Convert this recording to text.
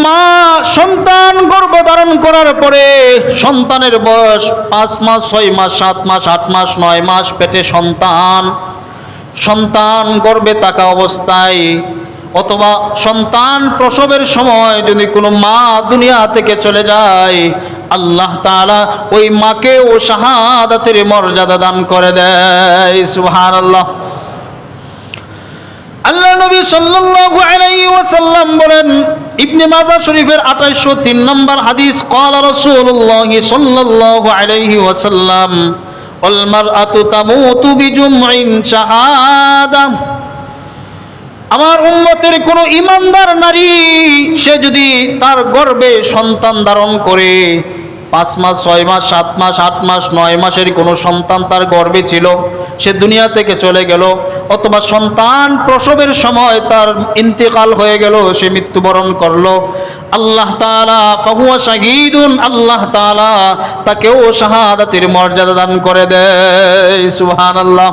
মা সন্তান গর্ভধারণ করার পরে সন্তানের বয়স 5 মাস 6 মাস 7 মাস 8 মাস 9 মাস পেটে সন্তান গর্ভে থাকা অবস্থায় অথবা সন্তান প্রসবের সময় যদি কোনো মা দুনিয়া থেকে চলে যায়, আল্লাহ তাআলা ওই মাকেও শাহাদাতের মর্যাদা দান করে দেয়। সুবহানাল্লাহ। আল্লাহ নবী সাল্লাল্লাহু আলাইহি ওয়াসাল্লাম বলেন, ইবনে মাজাহ শরীফের 2803 নম্বর হাদিস, ক্বালা রাসূলুল্লাহ সাল্লাল্লাহু আলাইহি ওয়াসাল্লাম, আল মারআতু তামুতু বিজুমইন শাহাদা। আমার উম্মতের কোন ঈমানদার নারী সে যদি তার গর্ভে সন্তান ধারণ করে 5 মাস 6 মাস 7 মাস 8 মাস 9 মাসের কোনো সন্তান তার গর্ভে ছিল, সে দুনিয়া থেকে চলে গেল, অথবা সন্তান প্রসবের সময় তার ইন্তেকাল হয়ে গেল, সে মৃত্যুবরণ করলো, আল্লাহ তাআলা ফাহুয়া শাহীদুন, আল্লাহ তাআলা তাকেও শাহাদাতের মর্যাদা দান করে দেয়। সুবহানাল্লাহ।